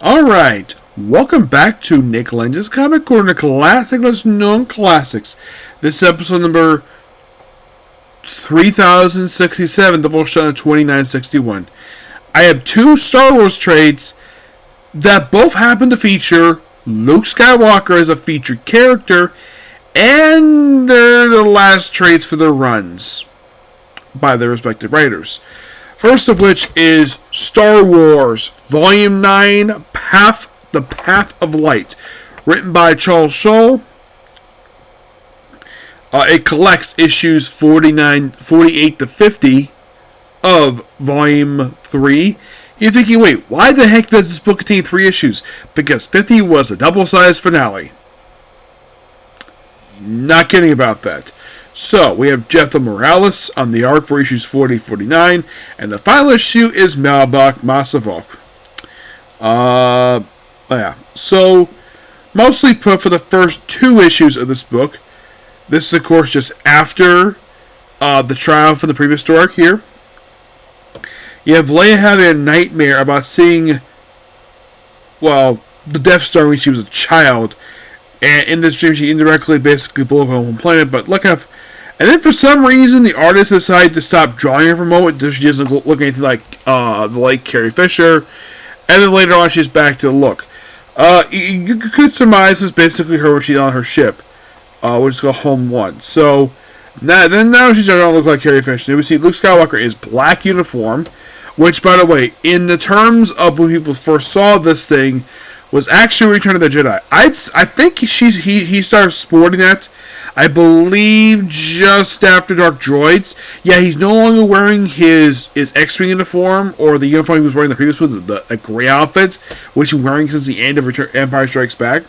Alright, welcome back to Nick Lenz's Comic Corner, classic less known classics. This is episode number 3067, Doubleshot 2961. I have two Star Wars trades that both happen to feature Luke Skywalker as a featured character, and they're the last trades for their runs by their respective writers. First of which is Star Wars Volume 9, The Path of Light, written by Charles Shaw. It collects issues 48 to 50 of Volume 3. You're thinking, wait, why the heck does this book contain 3 issues? Because 50 was a double-sized finale. Not kidding about that. So, we have Jethro Morales on the arc for issues 40-49, and the final issue is Malbach Masavok. Yeah. So, mostly put for the first 2 issues of this book. This is, of course, just after the triumph in the previous arc here. You have Leia having a nightmare about seeing, well, the Death Star when she was a child. And in this dream, she indirectly basically blew up her home planet, but look up. And then for some reason, the artist decided to stop drawing her for a moment. She doesn't look anything like the late Carrie Fisher. And then later on, she's back to the look. You could surmise this is basically her when she's on her ship, which is called Home 1. So, now she's starting to look like Carrie Fisher. We see Luke Skywalker is black uniform, which, by the way, in the terms of when people first saw this thing, was actually Return of the Jedi. I think he started sporting that, I believe, just after Dark Droids. Yeah, he's no longer wearing his X-Wing uniform, or the uniform he was wearing in the previous one, the gray outfit, which he's wearing since the end of Empire Strikes Back.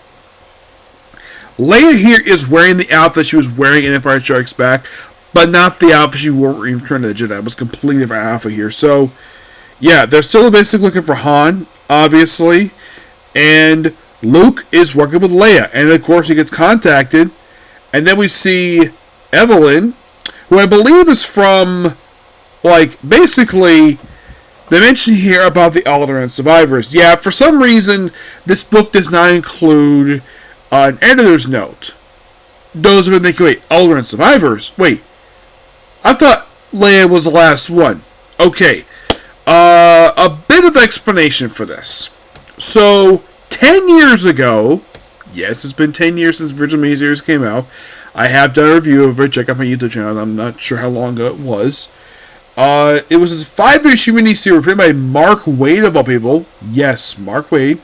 Leia here is wearing the outfit she was wearing in Empire Strikes Back, but not the outfit she wore in Return of the Jedi. It was a completely different outfit here. So, yeah, they're still basically looking for Han, obviously. And Luke is working with Leia. And, of course, he gets contacted. And then we see Evelyn, who I believe is from, basically, they mention here about the Alderaan survivors. Yeah, for some reason, this book does not include an editor's note. Those have been thinking, wait, Alderaan survivors? Wait, I thought Leia was the last one. Okay, a bit of explanation for this. So, 10 years ago, yes, it's been 10 years since the original miniseries came out. I have done a review of it. Check out my YouTube channel. I'm not sure how long ago it was. It was a 5-issue miniseries written by Mark Waid, of all people. Yes, Mark Waid.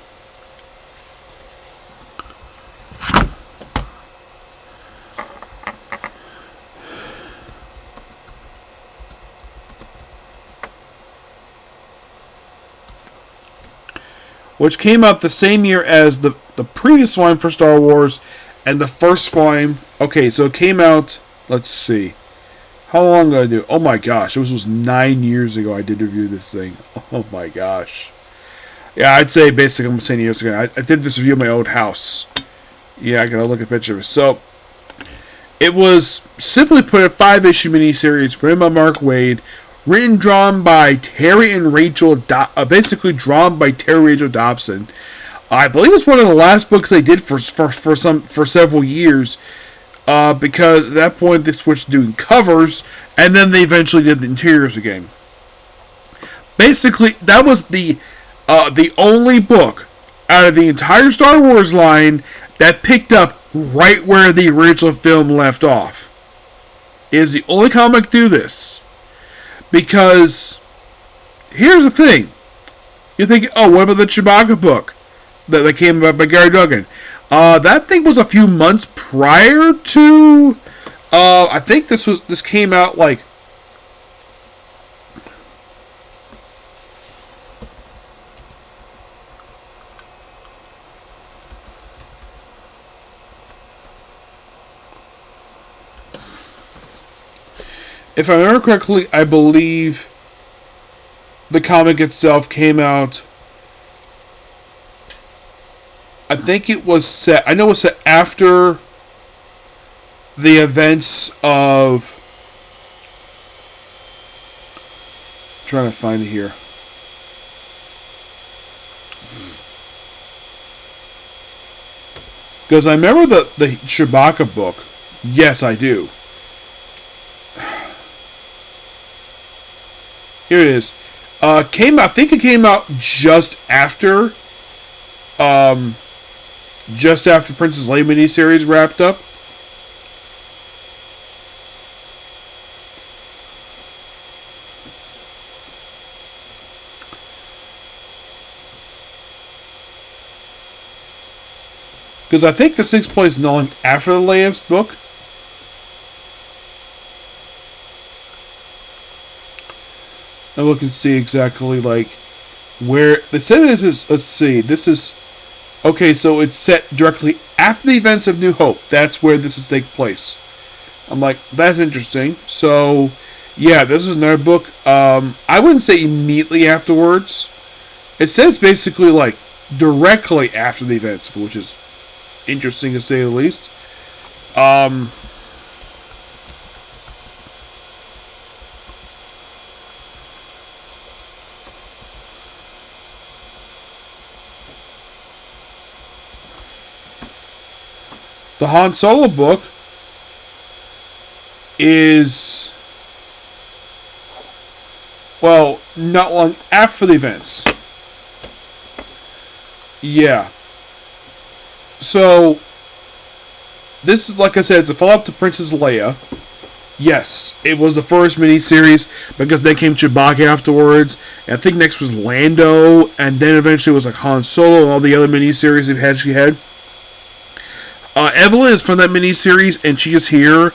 Which came out the same year as the previous volume for Star Wars and the first volume. Okay, so it came out, let's see. How long did I do? Oh my gosh, this was 9 years ago I did review this thing. Oh my gosh. Yeah, I'd say basically almost 10 years ago. I did this review of my old house. Yeah, I gotta look at pictures. So, it was simply put a 5-issue miniseries written by Mark Waid, written, drawn by Terry and Rachel, basically drawn by Terry Rachel Dobson. I believe it's one of the last books they did for several years, because at that point they switched to doing covers, and then they eventually did the interiors again. Basically, that was the only book out of the entire Star Wars line that picked up right where the original film left off. It is the only comic to do this. Because, here's the thing. You think, oh, what about the Chewbacca book that came out by Gary Duggan? That thing was a few months prior to, I think this came out like, if I remember correctly, I believe the comic itself came out, I think it was set, I know it was set after the events of, I'm trying to find it here. Because I remember the Chewbacca book. Yes, I do. Here it is. Came out. I think it came out just after Princess Leia miniseries wrapped up. Because I think this takes place long after the Leia's book. And we can see exactly like where they said this is. Let's see. This is okay. So it's set directly after the events of New Hope. That's where this is take place. I'm like, that's interesting. So yeah, this is another book. I wouldn't say immediately afterwards. It says basically like directly after the events, which is interesting to say the least. The Han Solo book is, well, not long after the events. Yeah. So, this is, like I said, it's a follow-up to Princess Leia. Yes, it was the first miniseries, because then came Chewbacca afterwards. And I think next was Lando, and then eventually it was like Han Solo and all the other miniseries she had. Evelyn is from that miniseries, and she is here.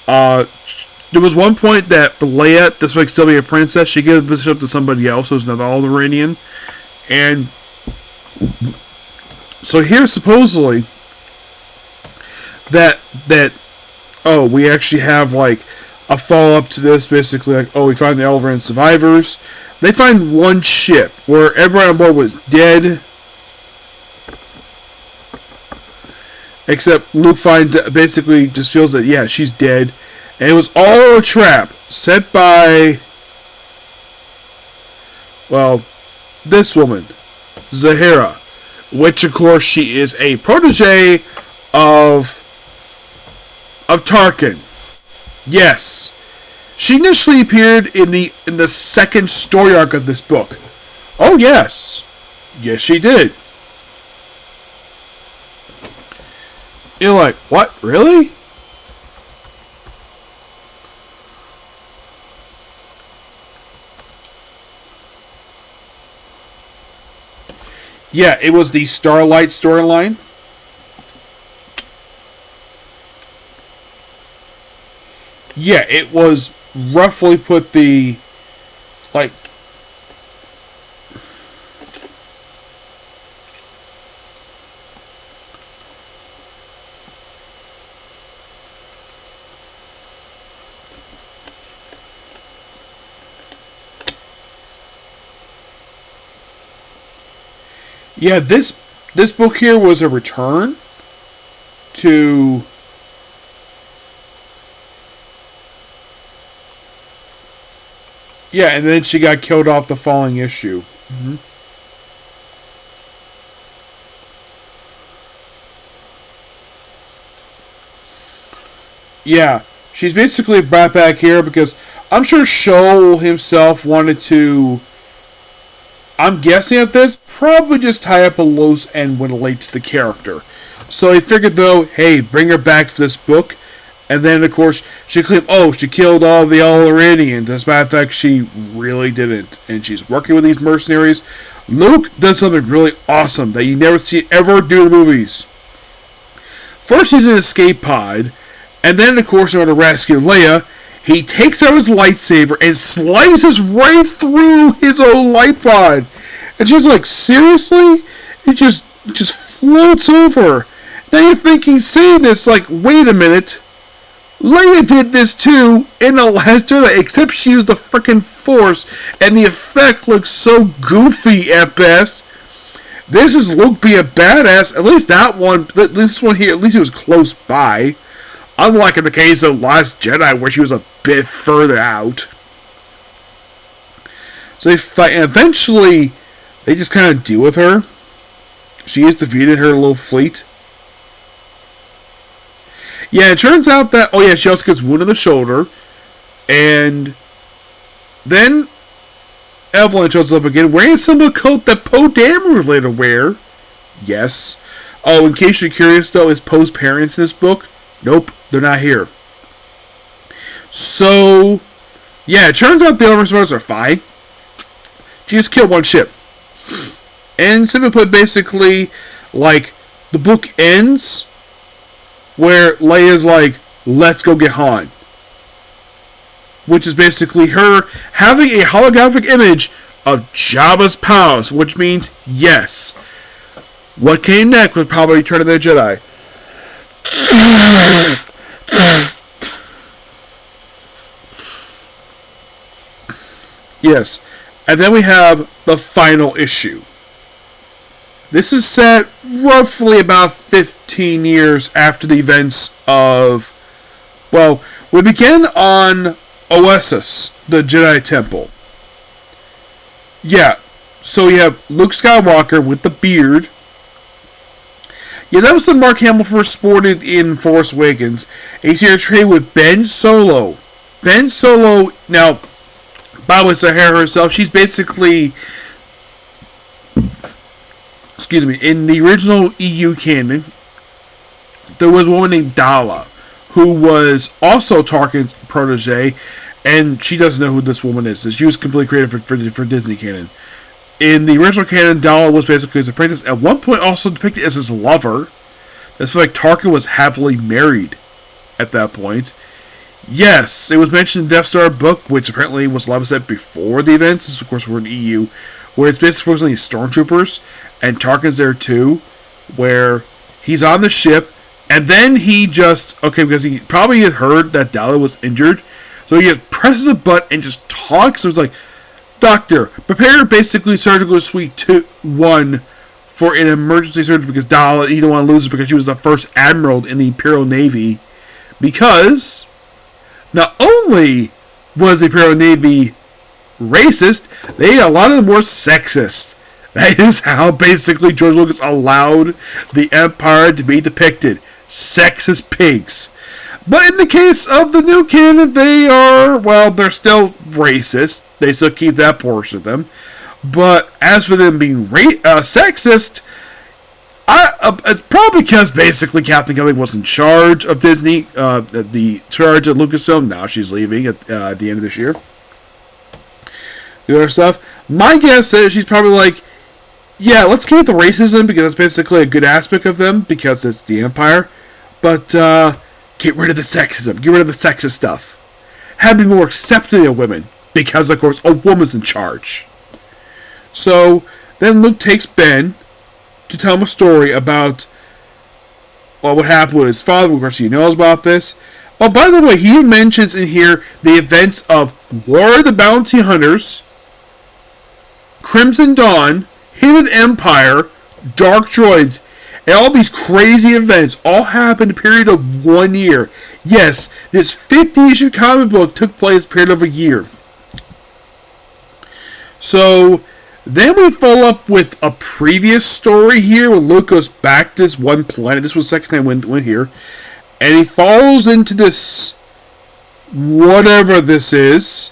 There was one point that Leia, this would still be a princess, she gave the position up to somebody else who's another Alderaanian. And so here, supposedly, that we actually have like a follow-up to this, basically like, we find the Alderaanian survivors. They find one ship where everyone on board was dead, except Luke finds that, basically just feels that, yeah, she's dead. And it was all a trap set by, well, this woman, Zahara, which of course she is a protege of Tarkin. Yes, she initially appeared in the second story arc of this book. Oh yes, yes she did. You're like, what? Really? Yeah, it was the Starlight storyline. Yeah, it was roughly put the, like, yeah, this book here was a return to yeah, and then she got killed off the following issue. Mm-hmm. Yeah, she's basically brought back here because I'm sure Shoal himself wanted to, I'm guessing at this, probably just tie up a loose end when it relates to the character. So he figured, though, hey, bring her back for this book. And then, of course, she claimed, she killed all the Alderaanians. As a matter of fact, she really didn't. And she's working with these mercenaries. Luke does something really awesome that you never see ever do in movies. First, he's in an escape pod. And then, of course, in order to rescue Leia, he takes out his lightsaber and slices right through his own light pod. And she's like, seriously? It just floats over. Now you're thinking, seeing this, like, wait a minute. Leia did this too in the last Jedi, except she used the frickin' Force, and the effect looks so goofy at best. This is Luke being a badass. At least that one, this one here, at least it was close by. Unlike in the case of Last Jedi, where she was a bit further out. So they fight, and eventually, they just kind of deal with her. She has defeated her little fleet. Yeah, it turns out that, oh yeah, she also gets wounded in the shoulder. And then Evelyn shows up again wearing a similar coat that Poe Dameron would later wear. Yes. Oh, in case you're curious though, is Poe's parents in this book? Nope, they're not here. So, yeah, it turns out the other survivors are fine. She just killed one ship. And simply put, basically, like, the book ends where Leia's like, let's go get Han. Which is basically her having a holographic image of Jabba's palace, which means, yes, what came next was probably Return of the Jedi. Yes. And then we have the final issue. This is set roughly about 15 years after the events of... Well, we begin on Oasis, the Jedi Temple. Yeah, so you have Luke Skywalker with the beard. Yeah, that was the Mark Hamill first sported in Force Awakens. And he's here to trade with Ben Solo. Ben Solo, now, by the way, Sahara herself, she's basically... Excuse me, in the original EU canon, there was a woman named Dala, who was also Tarkin's protege, and she doesn't know who this woman is. So she was completely created for Disney canon. In the original canon, Dala was basically his apprentice. At one point, also depicted as his lover. That's like Tarkin was happily married at that point. Yes, it was mentioned in Death Star book, which apparently was love set before the events. This, of course, we're in EU, where it's basically focusing on stormtroopers, and Tarkin's there too, where he's on the ship, and then he just, because he probably had heard that Dala was injured, so he just presses a button and just talks. So it's like, Doctor, prepare basically surgical suite 1 for an emergency surgery because Dala, you don't want to lose her because she was the first admiral in the Imperial Navy. Because not only was the Imperial Navy racist, they a lot of them were sexist. That is how basically George Lucas allowed the Empire to be depicted. Sexist pigs. But in the case of the new canon, they are, well, they're still racist. They still keep that portion of them. But as for them being sexist, it's probably because basically Kathleen Kennedy was in charge of Disney, the charge of Lucasfilm. Now she's leaving at the end of this year. The other stuff. My guess is she's probably like, yeah, let's keep the racism because that's basically a good aspect of them because it's the Empire. But get rid of the sexism. Get rid of the sexist stuff. Have be more accepting of women because, of course, a woman's in charge. So then Luke takes Ben to tell him a story about what happened with his father. Of course, he knows about this. Oh, by the way, he mentions in here the events of War of the Bounty Hunters, Crimson Dawn, Hidden Empire, Dark Droids, and all these crazy events all happened in a period of 1 year. Yes, this 50-issue comic book took place in a period of a year. So then we follow up with a previous story here where Luke goes back to this one planet. This was the second time we went here. And he falls into this, whatever this is,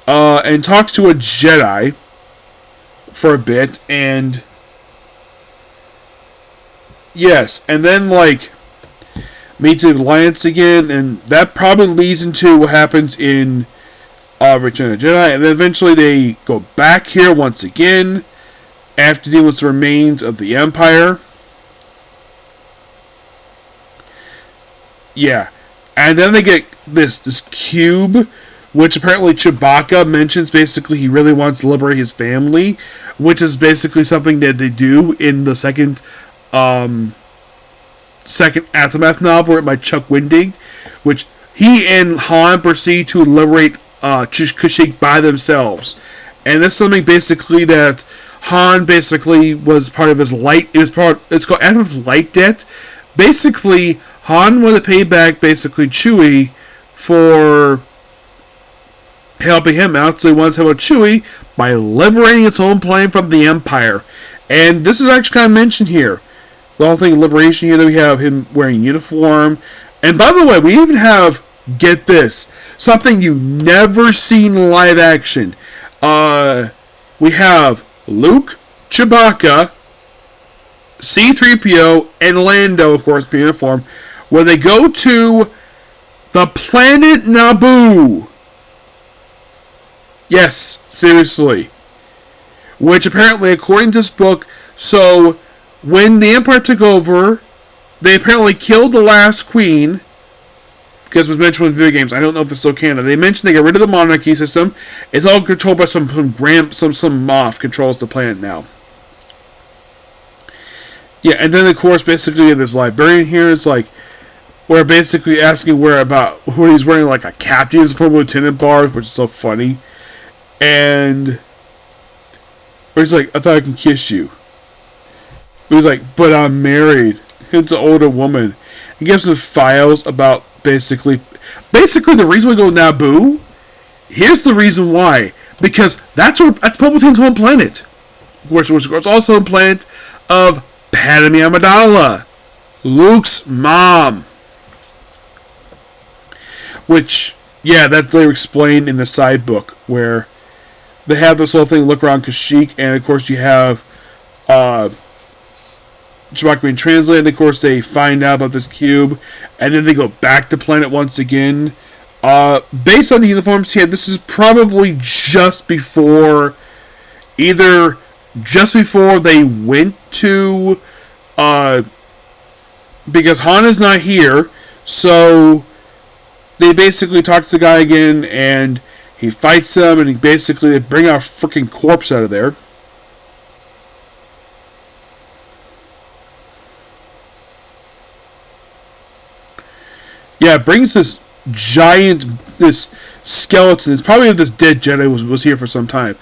and talks to a Jedi for a bit. And yes, and then like meets the Alliance again, and that probably leads into what happens in Return of the Jedi, and then eventually they go back here once again after dealing with the remains of the Empire. Yeah, and then they get this cube, which apparently Chewbacca mentions. Basically, he really wants to liberate his family, which is basically something that they do in the second Aftermath novel written by Chuck Wendig, which he and Han proceed to liberate Kashyyyk by themselves. And that's something basically that Han basically was part of his light. It's called Adam's light debt. Basically, Han wanted to pay back basically Chewie for helping him out, so he wants to help out Chewie by liberating its own planet from the Empire. And this is actually kind of mentioned here. The whole thing of liberation here, that we have him wearing uniform, And by the way, we even have, get this, something you never seen in live action. We have Luke, Chewbacca, C-3PO, and Lando, of course, being informed, where they go to the planet Naboo. Yes, seriously. Which apparently, according to this book, so when the Empire took over, they apparently killed the last queen, because it was mentioned in video games. I don't know if it's still canon. They mentioned they got rid of the monarchy system. It's all controlled by some Moff controls the planet now. Yeah, and then of course, basically, this librarian here is like, we're basically asking what he's wearing, like a captain's former lieutenant bar, which is so funny. And he's like, I thought I can kiss you. He's like, but I'm married. It's an older woman. He gives him files about basically the reason we go to Naboo. Here's the reason why. Because that's Palpatine's home planet. Which was also a planet of Padme Amidala, Luke's mom. Which, yeah, that's later explained in the side book, where they have this whole thing, look around Kashyyyk, and of course you have Chewbacca being translated, and of course they find out about this cube, and then they go back to planet once again. Based on the uniforms here, this is probably just before they went to, because Han is not here, so they basically talk to the guy again, and he fights them, and they bring a freaking corpse out of there. Yeah, it brings this skeleton. It's probably this dead Jedi was here for some time.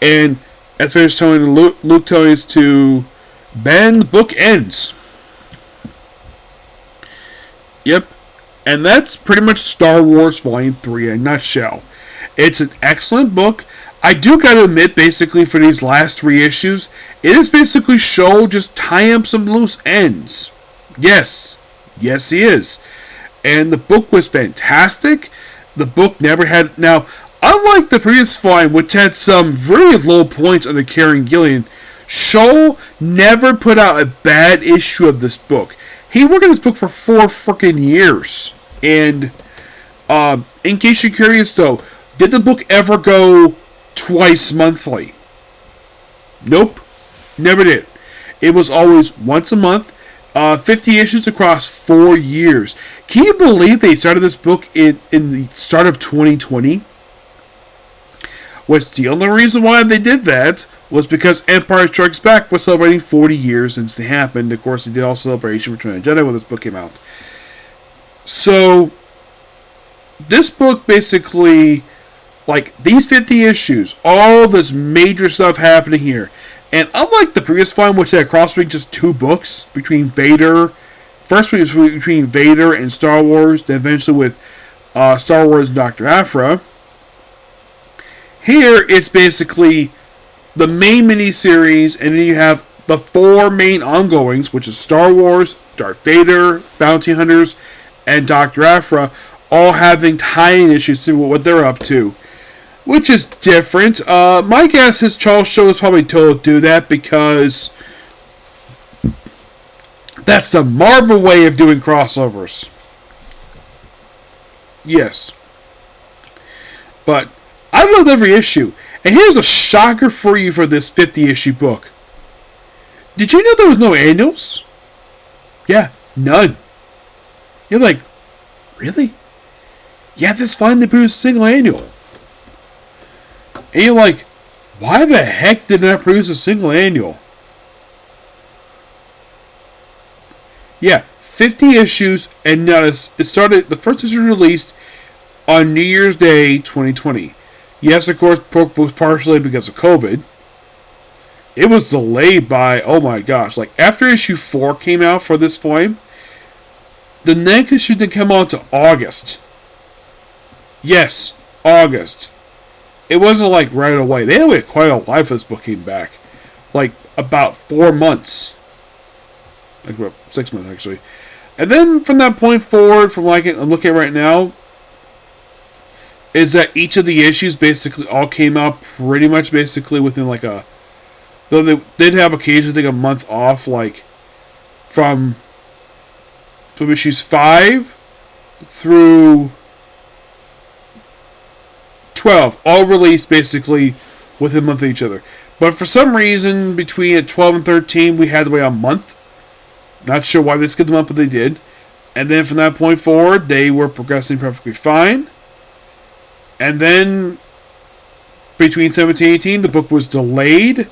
And as Vader's telling Luke telling us to bend, the book ends. Yep. And that's pretty much Star Wars Volume 3 in a nutshell. It's an excellent book. I do gotta admit, basically, for these last 3 issues, it is basically just tying up some loose ends. Yes. Yes, he is. And the book was fantastic. The book never had... Now, unlike the previous volume, which had some very low points under Kieran Gillen, Scholl never put out a bad issue of this book. He worked on this book for 4 freaking years. And, in case you're curious, though, did the book ever go twice monthly? Nope. Never did. It was always once a month. 50 issues across 4 years. Can you believe they started this book in the start of 2020? Which the only reason why they did that was because Empire Strikes Back was celebrating 40 years since it happened. Of course, they did also Celebration Return of the Jedi when this book came out. So, this book basically, like, these 50 issues, all this major stuff happening here. And unlike the previous volume, which had a cross between just 2 books, between Vader, first was between Vader and Star Wars, then eventually with Star Wars and Dr. Aphra, here it's basically the main miniseries, and then you have the 4 main ongoings, which is Star Wars, Darth Vader, Bounty Hunters, and Dr. Aphra, all having tie-in issues to what they're up to. Which is different. My guess is Charles Show is probably told to do that because that's the Marvel way of doing crossovers. Yes. But I love every issue. And here's a shocker for you for this 50-issue book. Did you know there was no annuals? Yeah, none. You're like, really? Yeah, this finally produced a single annual. And you're like, why the heck did I produce a single annual? Yeah, 50 issues, and notice it started. The first issue released on New Year's Day 2020. Yes, of course, was partially because of COVID. It was delayed by, oh my gosh, like after issue 4 came out for this volume, the next issue didn't come out until August. Yes, August. It wasn't like right away. They had waited quite a while for this book came back. Like about 4 months. Like about 6 months actually. And then from that point forward, from like I'm looking at right now, is that each of the issues basically all came out pretty much basically within like a, though they did have occasionally I think a month off, like from issues 5 through 12, all released basically within a month of each other. But for some reason, between 12 and 13, we had to wait a month. Not sure why they skipped them up, but they did. And then from that point forward, they were progressing perfectly fine. And then between 17 and 18, the book was delayed.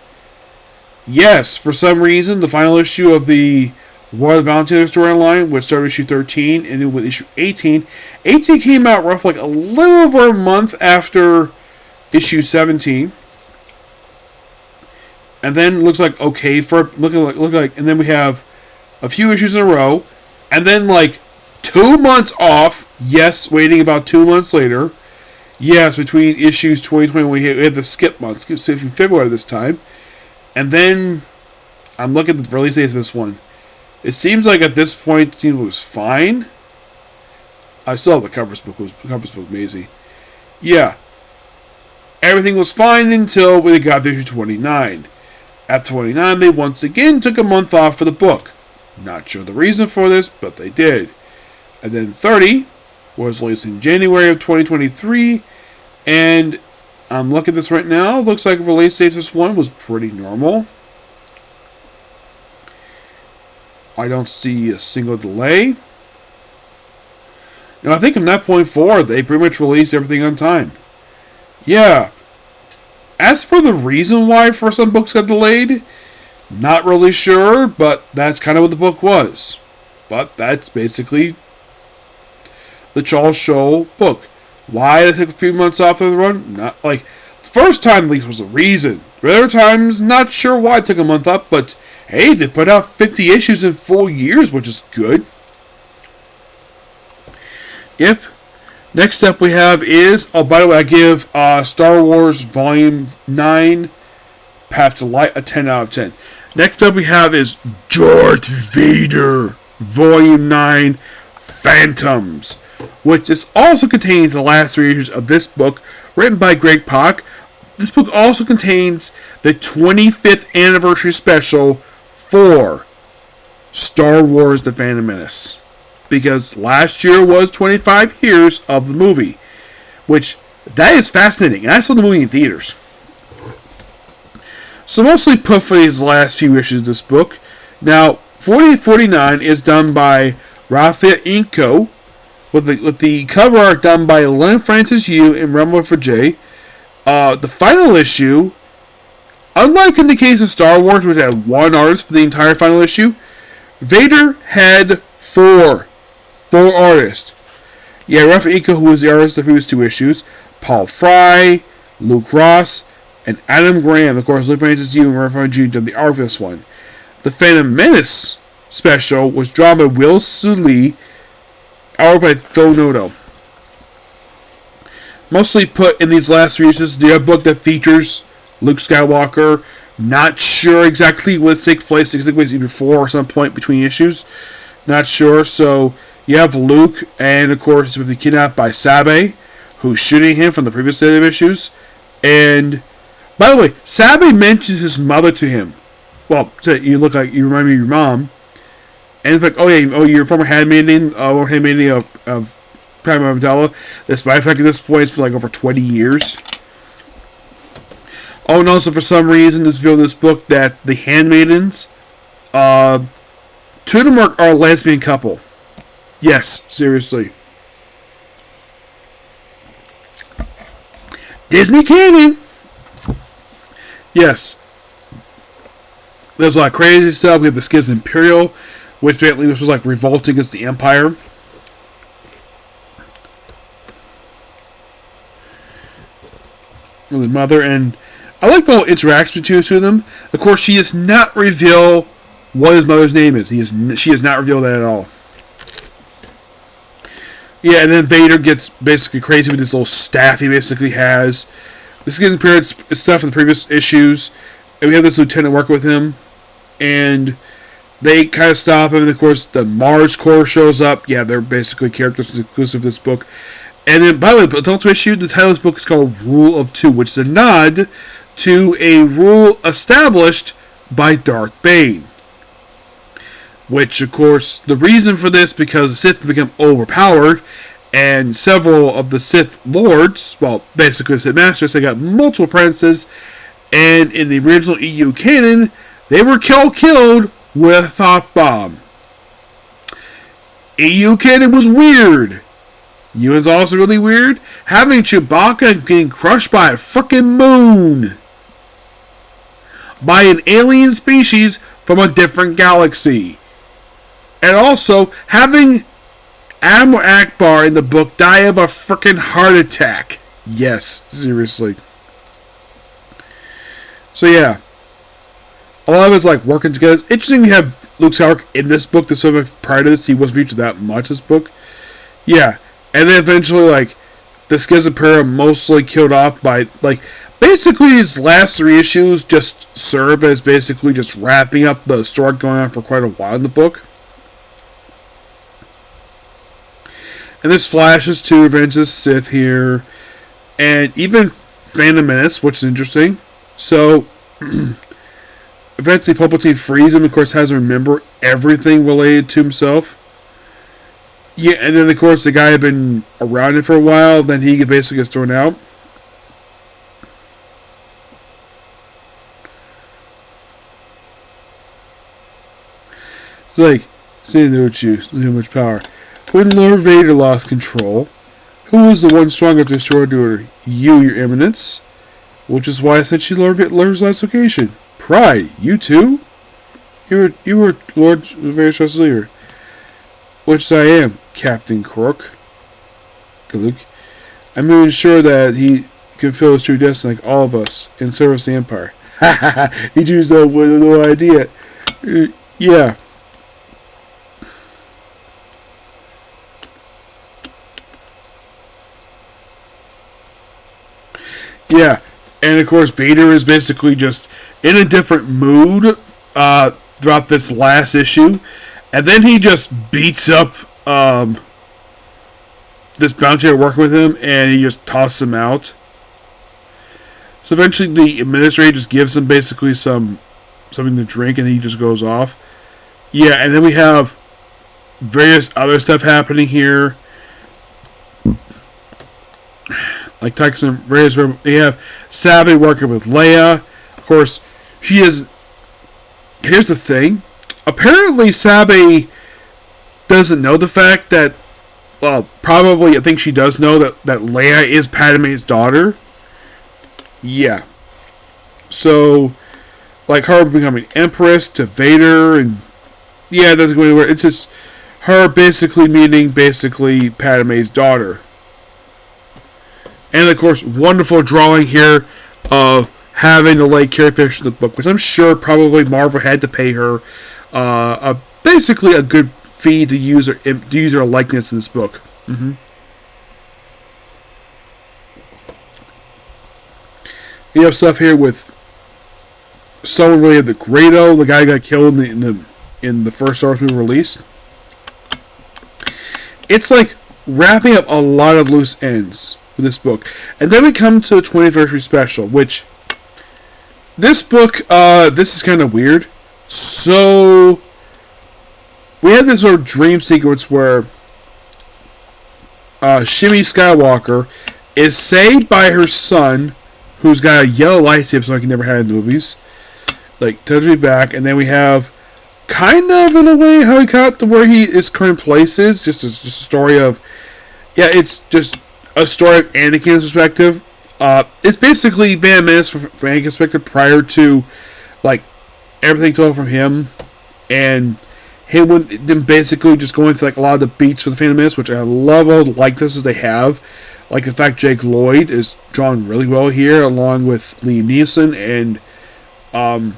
Yes, for some reason, the final issue of the War of the Bounty Hunter storyline, which started issue 13, and then with issue 18. 18 came out roughly like a little over a month after issue 17. And then looks like okay for look like, and then we have a few issues in a row, and then like 2 months off. Yes, waiting about 2 months later. Yes, between issues 2020, we had the skip month, skip from February this time, and then I'm looking at the release dates of this one. It seems like at this point, it was fine. I still have the cover book, Maisie. Yeah, everything was fine until we got to issue 29. At 29, they once again took a month off for the book. Not sure the reason for this, but they did. And then 30 was released in January of 2023, and I'm looking at this right now. Looks like release date for this one was pretty normal. I don't see a single delay. I think from that point forward, they pretty much released everything on time. Yeah. As for the reason why for some books got delayed, not really sure, but that's kind of what the book was. But that's basically the Charles Show book. Why they took a few months off of the run? Not like the first time at least was a reason. The other times, not sure why it took a month up, but hey, they put out 50 issues in 4 years, which is good. Yep. Next up we have is, oh, by the way, I give Star Wars Volume 9, Path to Light, a 10 out of 10. Next up we have is Darth Vader, Volume 9, Phantoms, which is also contains the last 3 issues of this book, written by Greg Pak. This book also contains the 25th anniversary special for Star Wars The Phantom Menace. Because last year was 25 years of the movie. Which, that is fascinating. And I saw the movie in theaters. So mostly put for these last few issues of this book. Now, 48-49 is done by Rafael Inco, with the cover art done by Len Francis Yu and Ramon Fajay. The final issue, unlike in the case of Star Wars, which had one artist for the entire final issue, Vader had four artists. Yeah, Rafael Inco, who was the artist of the previous 2 issues, Paul Fry, Luke Ross, and Adam Graham. Of course, Len Francis Yu and Ramon Fajay did the art for this one. The Phantom Menace special was drawn by Will Sully, art by Phil Noto. Mostly put in these last 3 issues, the book that features Luke Skywalker. Not sure exactly what takes place. It could take place either before or some point between issues. Not sure. So you have Luke, and of course he's been kidnapped by Sabe, who's shooting him from the previous set of issues. And by the way, Sabe mentions his mother to him. Well, you look like you remind me of your mom. And it's like, oh yeah, you're a former handmaiden, or handmaiden of Prime Amidala. Despite the fact at this point it's been like over 20 years. Oh, and also for some reason, this revealed in this book that the handmaidens, 2 of them are a lesbian couple. Yes, seriously. Disney canon. Yes. There's a lot of crazy stuff. We have the Skiz Imperial, which apparently this was like revolting against the Empire. The mother, and I like the whole interaction between the 2 of them. Of course, she does not reveal what his mother's name is. She has not revealed that at all. Yeah, and then Vader gets basically crazy with this little staff he basically has. This is compared stuff in the previous issues, and we have this lieutenant work with him, and they kind of stop him, and of course the Mars Corps shows up. Yeah, they're basically characters exclusive to this book. And then, by the way, the ultimate issue, the title of this book is called Rule of Two, which is a nod to a rule established by Darth Bane. Which, of course, the reason for this, because the Sith become overpowered, and several of the Sith Lords, well, basically the Sith Masters, they got multiple apprentices, and in the original EU canon, they were killed with a thought bomb. EU canon was weird. You was also really weird. Having Chewbacca getting crushed by a frickin' moon. By an alien species from a different galaxy. And also, having Admiral Akbar in the book die of a frickin' heart attack. Yes, seriously. So yeah. A lot of it's like working together. It's interesting you have Luke Skywalker in this book. This book prior to this, he wasn't featured that much this book. Yeah. And then eventually, like, the Skizapura mostly killed off by, like, basically his last 3 issues just serve as basically just wrapping up the story going on for quite a while in the book. And this flashes to Revenge of the Sith here, and even Phantom Menace, which is interesting. So, eventually Palpatine frees him, of course, has to remember everything related to himself. Yeah, and then of course the guy had been around it for a while, then he basically gets thrown out. It's like, saying no choose, too much power. When Lord Vader lost control, who was the one strong enough to destroy the order? You, your eminence. Which is why I sent you Lord's last location. Pride, you too? You were Lord Vader's trusted leader. Which I am, Captain Crook. Luke. I'm even sure that he can fulfill his true destiny like all of us in service to the Empire. Ha ha ha! He chose that with no idea. Yeah. Yeah. And of course, Vader is basically just in a different mood throughout this last issue. And then he just beats up this bounty working with him, and he just tosses him out. So eventually the administrator just gives him basically something to drink, and he just goes off. Yeah, and then we have various other stuff happening here. Like Tyson, various. They have Sabe working with Leia. Of course, she is. Here's the thing. Apparently, Sabe doesn't know the fact that. Well, probably I think she does know that Leia is Padme's daughter. Yeah. So, like her becoming Empress to Vader, and yeah, it doesn't go anywhere. It's just her basically meaning Padme's daughter. And of course, wonderful drawing here of having the late Carrie Fisher in the book, which I'm sure probably Marvel had to pay her basically a good fee to use her likeness in this book. Mm-hmm. You have stuff here with someone related to Grado, the guy who got killed in the first Star Wars movie release. It's like wrapping up a lot of loose ends with this book. And then we come to the 20th anniversary special, which this book, this is kind of weird. So we had this sort of dream sequence where Shmi Skywalker is saved by her son, who's got a yellow lightsaber, like he never had in the movies. Like, tells me back, and then we have kind of, in a way, how he got to where his current place is. Just a story of, yeah, it's just a story of Anakin's perspective. It's basically Van Minutes from Anakin's perspective prior to, like, everything told from him, and him then basically just going through like a lot of the beats for the Phantom Menace, which I love all the likenesses they have. Like the fact Jake Lloyd is drawn really well here, along with Liam Neeson and Ewan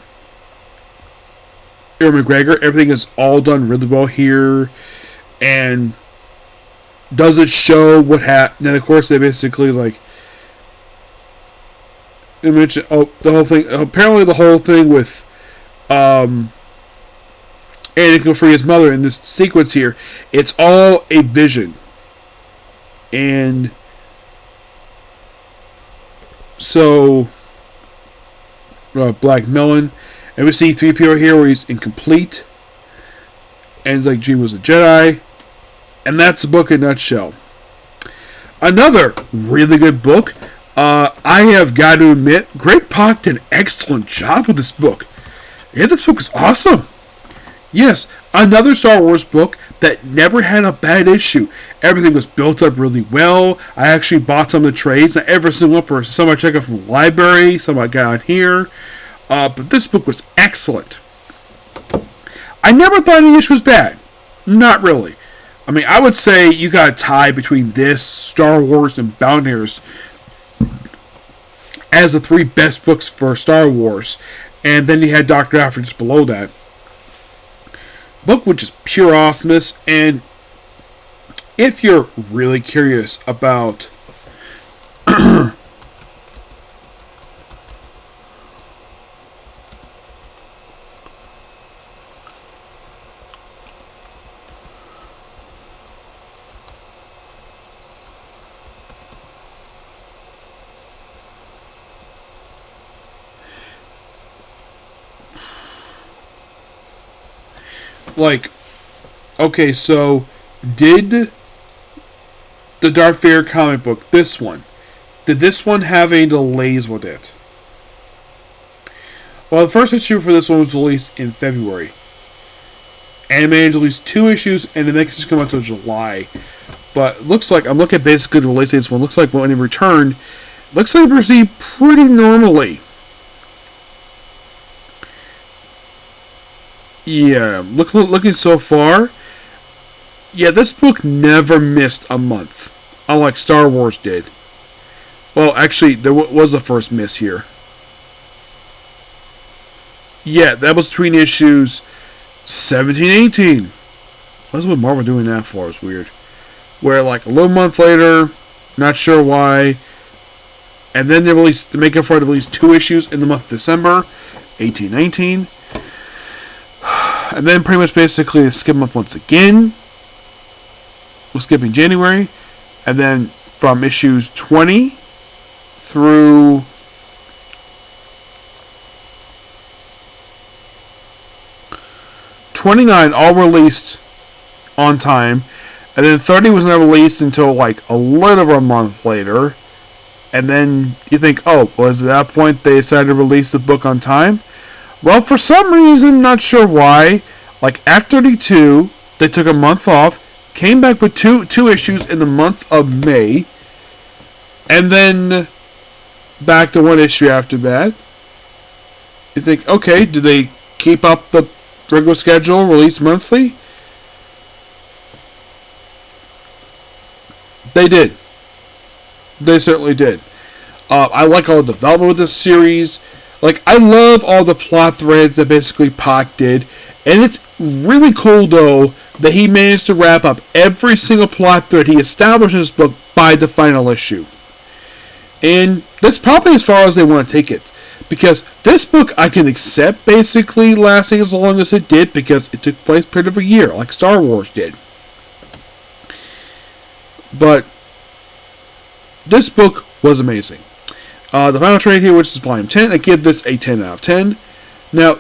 McGregor. Everything is all done really well here, and does it show what happened? Then of course they basically like they mention the whole thing. Apparently the whole thing with Anakin will free his mother in this sequence here. It's all a vision. And so, Black Melon. And we see 3PO here where he's incomplete. And like G was a Jedi. And that's the book in a nutshell. Another really good book. I have got to admit, Greg Pak did an excellent job with this book. Yeah, this book is awesome. Yes, another Star Wars book that never had a bad issue. Everything was built up really well. I actually bought some of the trades. Not every single person. Some I checked out from the library. Some I got on here. But this book was excellent. I never thought any issue was bad. Not really. I mean, I would say you got a tie between this, Star Wars, and Bounders as the 3 best books for Star Wars. And then you had Dr. Aphra just below that. Book which is pure awesomeness. And if you're really curious about like, okay, so did the Darth Vader comic book, this one, did this one have any delays with it? Well, the first issue for this one was released in February. And it managed to release 2 issues, and the next issue come out until July. But looks like, I'm looking at basically the release date of this one, looks like when it returned, looks like it received pretty normally. Yeah, looking so far, yeah, this book never missed a month, unlike Star Wars did. Well, actually, there was a first miss here. Yeah, that was between issues 17 and 18. What's what Marvel doing that for? It's weird. Where, like, a little month later, not sure why, and then they make up for it to release 2 issues in the month of December, 18-19. And then pretty much basically they skip a month once again. We're skipping January. And then from issues 20 through 29 all released on time. And then 30 was not released until like a little over a month later. And then you think, oh, was at that point they decided to release the book on time? Well, for some reason, not sure why, like Act 32, they took a month off, came back with two issues in the month of May, and then back to 1 issue after that. You think, okay, did they keep up the regular schedule, release monthly? They did. They certainly did. I like all the development with this series. Like, I love all the plot threads that basically Pak did. And it's really cool, though, that he managed to wrap up every single plot thread he established in this book by the final issue. And that's probably as far as they want to take it. Because this book I can accept basically lasting as long as it did, because it took place pretty much a year, like Star Wars did. But this book was amazing. The final trade here, which is volume 10, I give this a 10 out of 10. Now,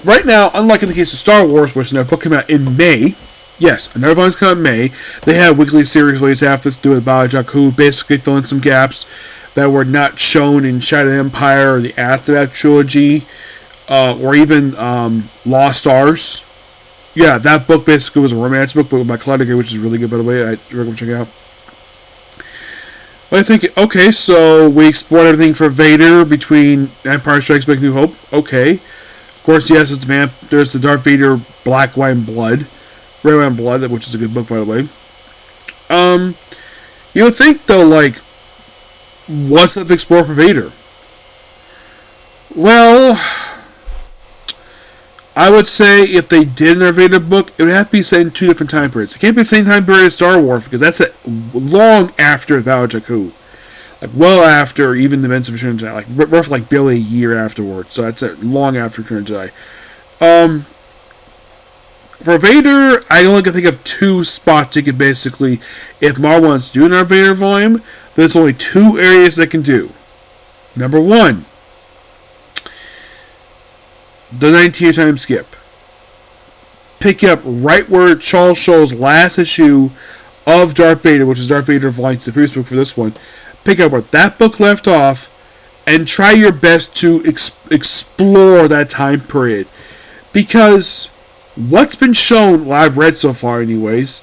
right now, unlike in the case of Star Wars, which their book came out in May, yes, another volume's come out in May, they have weekly series released after this to do with Doubleshot, who basically fill in some gaps that were not shown in Shattered Empire or the Aftermath trilogy, or even Lost Stars. Yeah, that book basically was a romance book, but by Collider, which is really good, by the way. I recommend checking it out. But I think, okay, so we explored everything for Vader between Empire Strikes Back and New Hope. Okay. Of course, yes, there's the Darth Vader Black, White, and Blood. Red, White, and Blood, which is a good book, by the way. You would think, though, like, what's up to explore for Vader? Well, I would say if they did an Vader book, it would have to be set in 2 different time periods. It can't be the same time period as Star Wars, because that's long after Doubleshot. Like, well after even the events of Return of the Jedi. Like, roughly like barely a year afterwards. So that's long after Return of the Jedi. For Vader, I only can think of two spots you can basically, if Marvel wants to do another Vader volume, there's only two areas they can do. Number one, the 19-year time skip. Pick up right where Charles Schultz's last issue of Darth Vader, which is Darth Vader Volume 2, the previous book for this one. Pick up where that book left off and try your best to explore that time period. Because what's been shown, well, I've read so far anyways,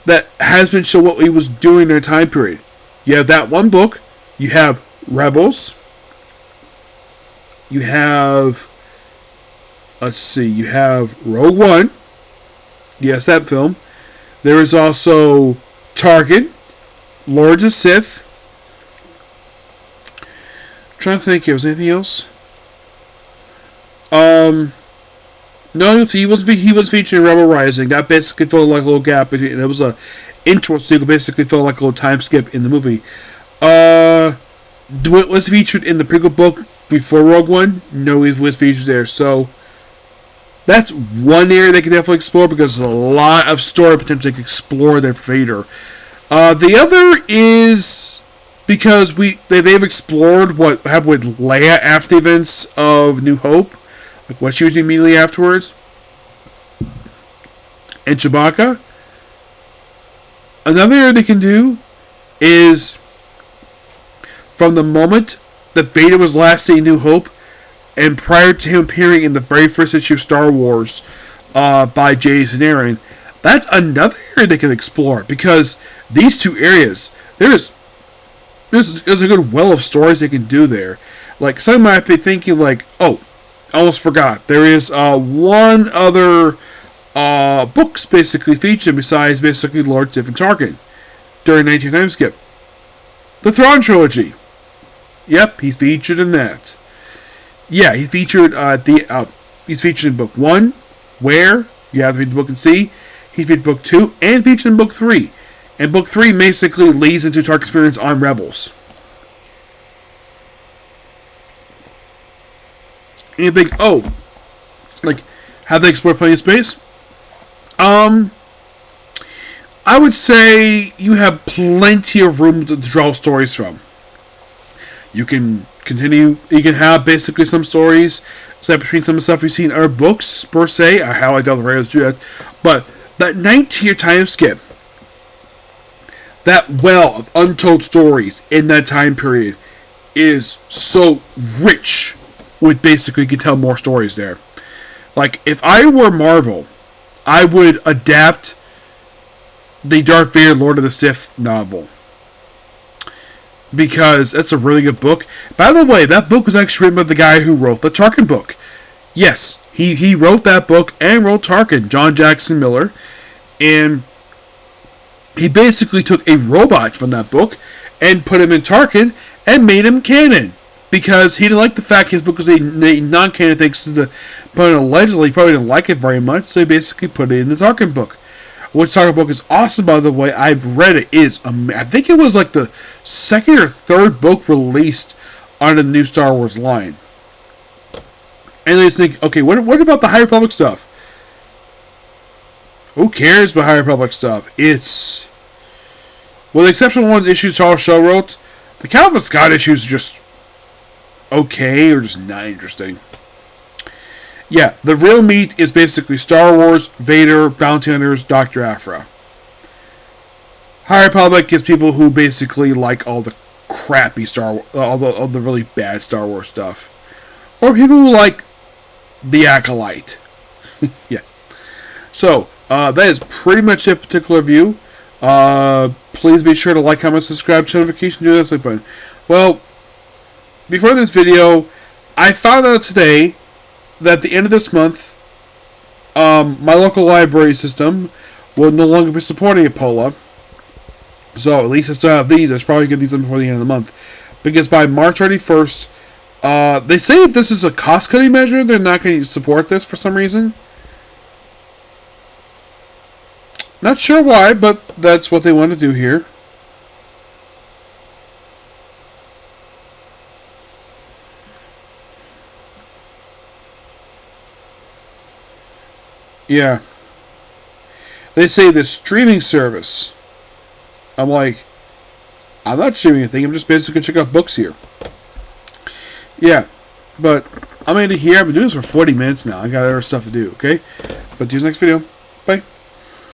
that has been shown what he was doing in that time period. You have that one book, you have Rebels, you have, you have Rogue One, yes, that film. There is also Tarkin, Lords of Sith. I'm trying to think if there was anything else. No, he was featured in Rebel Rising. That basically felt like a little gap. There was a intro sequence, basically felt like a little time skip in the movie. Was featured in the prequel book before Rogue One? No, he was featured there. So that's one area they can definitely explore because there's a lot of story potential they can explore there for Vader. The other is because they've explored what happened with Leia after the events of New Hope. Like what she was doing immediately afterwards. And Chewbacca. Another area they can do is from the moment that Vader was last seen in New Hope and prior to him appearing in the very first issue of Star Wars by Jason Aaron. That's another area they can explore because these two areas, there's a good well of stories they can do there. Like some might be thinking like, oh, almost forgot. There is one other books basically featured besides basically Lord Sif and Tarkin during 19 time skip. The Thrawn trilogy. Yep, he's featured in that. Yeah, he's featured he's featured in book 1, where you have to read the book and see. He's featured in book 2 and featured in book 3. And book 3 basically leads into Tarkin's experience on Rebels. And you think, oh, like, have they explored plenty of space? I would say you have plenty of room to draw stories from. You can have basically some stories set between some of the stuff we've seen in our books, per se. I highlight down the rails to do that. But that 19-year time skip, that well of untold stories in that time period is so rich. Would basically could tell more stories there. Like, if I were Marvel, I would adapt the Darth Vader Lord of the Sith novel. Because that's a really good book. By the way, that book was actually written by the guy who wrote the Tarkin book. Yes, he wrote that book and wrote Tarkin, John Jackson Miller. And he basically took a robot from that book and put him in Tarkin and made him canon. Because he didn't like the fact his book was a non-canon thanks to the but allegedly he probably didn't like it very much, so he basically put it in the Tarkin book. Which Tarkin book is awesome, by the way. I've read it. I think it was like the second or third book released on the new Star Wars line. And they just think, okay, what about the High Republic stuff? Who cares about High Republic stuff? It's, with the exception of one issue Charles Shaw wrote, the Calvin Scott issues are just okay or just not interesting. Yeah, the real meat is basically Star Wars, Vader, Bounty Hunters, Dr. Aphra. High Republic is people who basically like all the crappy Star Wars, all the really bad Star Wars stuff. Or people who like the Acolyte. Yeah. So, that is pretty much a particular view. Please be sure to like, comment, subscribe, notification, do that like button. Well, before this video, I found out today that at the end of this month, my local library system will no longer be supporting Apola. So at least I still have these. I should probably get these in before the end of the month. Because by March 31st, they say that this is a cost-cutting measure. They're not going to support this for some reason. Not sure why, but that's what they want to do here. Yeah. They say the streaming service. I'm like, I'm not streaming anything. I'm just basically going to check out books here. Yeah. But I'm going to here. I've been doing this for 40 minutes now. I got other stuff to do, okay? But see you in the next video. Bye.